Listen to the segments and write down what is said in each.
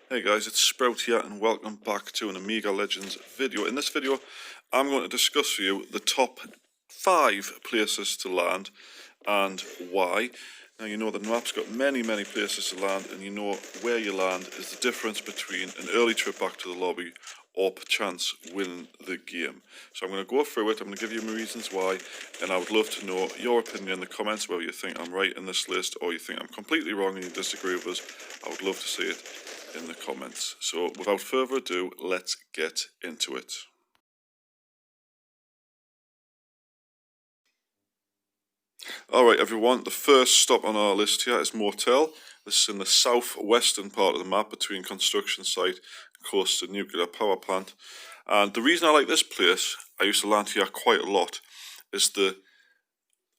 Hey guys, it's Sprout here and welcome back to an Amiga Legends video. In this video, I'm going to discuss for you the top 5 places to land and why. Now you know the map's got many places to land, and you know where you land is the difference between an early trip back to the lobby or perchance winning the game. So I'm going to go through it, I'm going to give you my reasons why, and I would love to know your opinion in the comments, whether you think I'm right in this list or you think I'm completely wrong and you disagree with us. I would love to see it in the comments. So without further ado, let's get into it. Alright everyone, the first stop on our list here is Motel. This is in the southwestern part of the map between construction site and close to nuclear power plant. And the reason I like this place, I used to land here quite a lot, is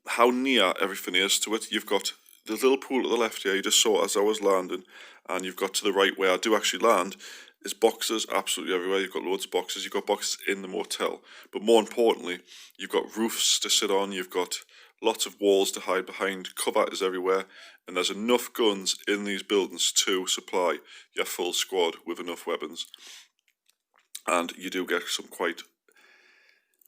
how near everything is to it. You've got the little pool to the left here, you just saw as I was landing, and you've got to the right where I do actually land, is boxes absolutely everywhere. You've got loads of boxes, you've got boxes in the motel, but more importantly, you've got roofs to sit on, you've got lots of walls to hide behind, cover is everywhere, and there's enough guns in these buildings to supply your full squad with enough weapons. And you do get some quite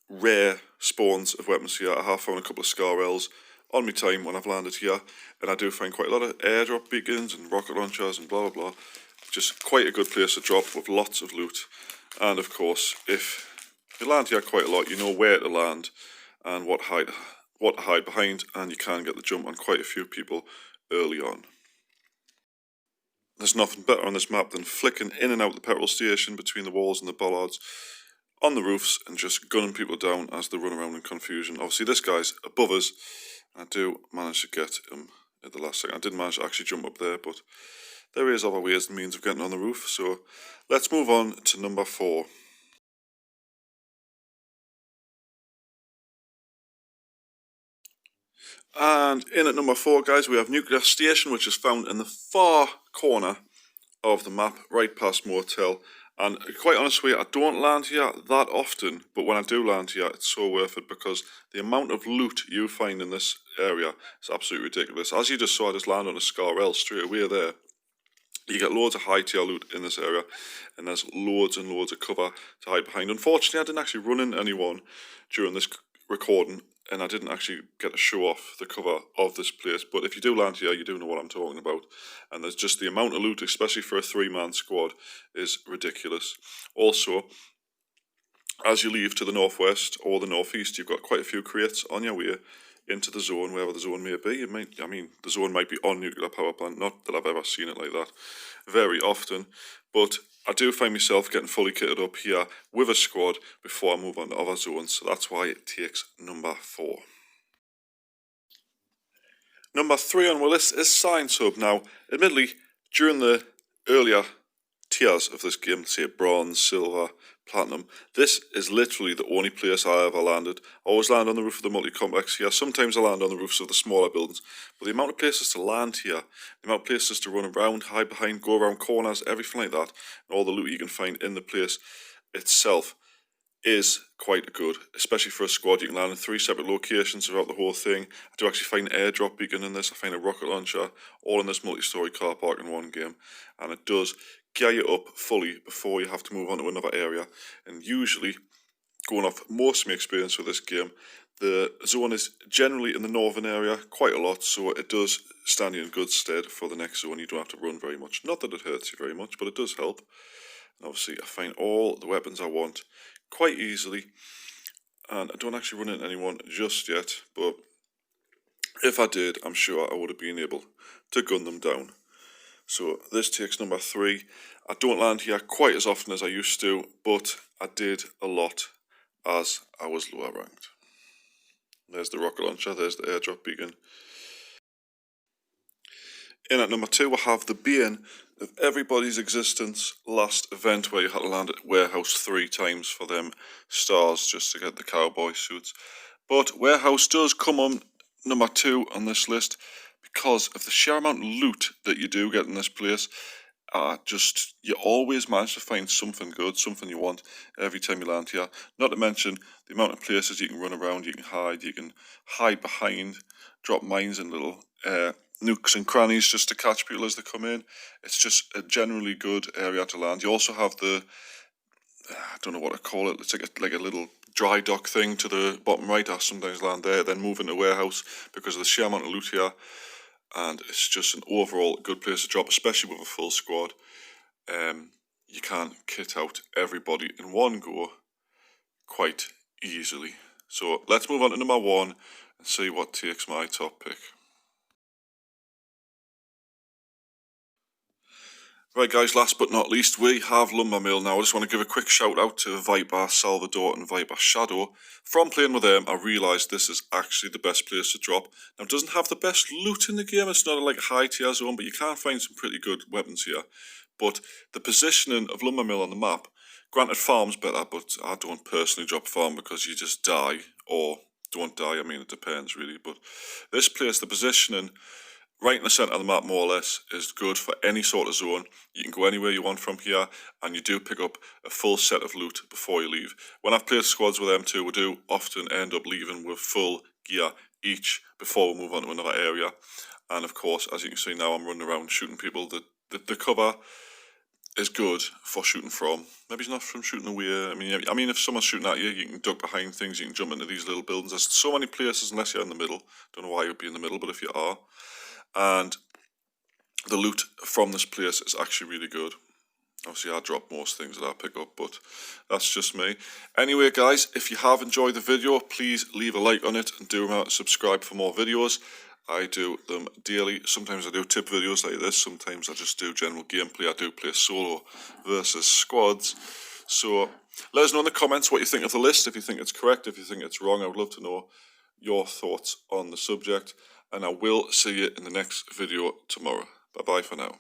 rare spawns of weapons here. I have found a couple of Scarrels on my time when I've landed here, and I do find quite a lot of airdrop beacons and rocket launchers and blah blah blah. Just quite a good place to drop with lots of loot. And of course, if you land here quite a lot, you know where to land and what to hide behind, and you can get the jump on quite a few people early on. There's nothing better on this map than flicking in and out the petrol station between the walls and the bollards on the roofs and just gunning people down as they run around in confusion. Obviously this guy's above us, and I do manage to get him at the last second. I didn't manage to actually jump up there, but there is other ways and means of getting on the roof, so let's move on to number 4. And in at number 4, guys, we have Nuclear Station, which is found in the far corner of the map, right past Motel. And quite honestly, I don't land here that often, but when I do land here, it's so worth it because the amount of loot you find in this area is absolutely ridiculous. As you just saw, I just land on a Scarrel straight away there. You get loads of high tier loot in this area, and there's loads and loads of cover to hide behind. Unfortunately, I didn't actually run into anyone during this recording, and I didn't actually get to show off the cover of this place. But if you do land here, you do know what I'm talking about. And there's just the amount of loot, especially for a 3-man squad, is ridiculous. Also, as you leave to the northwest or the northeast, you've got quite a few crates on your way into the zone, wherever the zone may be. The zone might be on nuclear power plant, not that I've ever seen it like that very often, but I do find myself getting fully kitted up here with a squad before I move on to other zones, so that's why it takes number 4. Number 3 on my list is Science Hub. Now, admittedly, during the earlier tiers of this game, say bronze, silver, platinum, this is literally the only place I ever landed. I always land on the roof of the multi-complex here. Sometimes I land on the roofs of the smaller buildings, but the amount of places to land here, the amount of places to run around, hide behind, go around corners, everything like that, and all the loot you can find in the place itself is quite good, especially for a squad. You can land in 3 separate locations throughout the whole thing. I do actually find an airdrop beacon in this, I find a rocket launcher, all in this multi-story car park in one game, and it does gear you up fully before you have to move on to another area. And usually, going off most of my experience with this game, the zone is generally in the northern area quite a lot, so it does stand you in good stead for the next zone. You don't have to run very much. Not that it hurts you very much, but it does help. And obviously I find all the weapons I want quite easily, and I don't actually run into anyone just yet, but if I did, I'm sure I would have been able to gun them down. So this takes number 3. I don't land here quite as often as I used to, but I did a lot as I was lower ranked. There's the rocket launcher, there's the airdrop beacon. In at number 2, I have the bane of everybody's existence last event, where you had to land at Warehouse 3 times for them stars just to get the cowboy suits. But Warehouse does come on number 2 on this list because of the sheer amount of loot that you do get in this place. You always manage to find something good, something you want every time you land here. Not to mention the amount of places you can run around, you can hide behind, drop mines in little nooks and crannies just to catch people as they come in. It's just a generally good area to land. You also have the, I don't know what to call it, it's like a little dry dock thing to the bottom right. I sometimes land there, then move into a warehouse because of the sheer amount of loot here. And it's just an overall good place to drop, especially with a full squad. You can kit out everybody in one go quite easily. So let's move on to number 1 and see what takes my top pick. Right guys, last but not least, we have Lumber Mill. Now I just want to give a quick shout out to Viper, Salvador and Viper Shadow. From playing with them, I realised this is actually the best place to drop. Now it doesn't have the best loot in the game, it's not like a high tier zone, but you can find some pretty good weapons here. But the positioning of Lumber Mill on the map, granted farm's better, but I don't personally drop farm because you just die, or don't die, I mean it depends really. But this place, the positioning, right in the centre of the map more or less, is good for any sort of zone. You can go anywhere you want from here, and you do pick up a full set of loot before you leave. When I've played squads with them too, we do often end up leaving with full gear each before we move on to another area. And of course, as you can see now, I'm running around shooting people. The cover is good for shooting from. Maybe it's not from shooting away. I mean, if someone's shooting at you, you can duck behind things, you can jump into these little buildings. There's so many places unless you're in the middle. Don't know why you'd be in the middle, but if you are. And the loot from this place is actually really good. Obviously I drop most things that I pick up, but that's just me. Anyway guys, if you have enjoyed the video, please leave a like on it and do remember to subscribe for more videos. I do them daily. Sometimes I do tip videos like this, sometimes I just do general gameplay. I do play solo versus squads. So let us know in the comments what you think of the list, if you think it's correct, if you think it's wrong. I would love to know your thoughts on the subject. And I will see you in the next video tomorrow. Bye bye for now.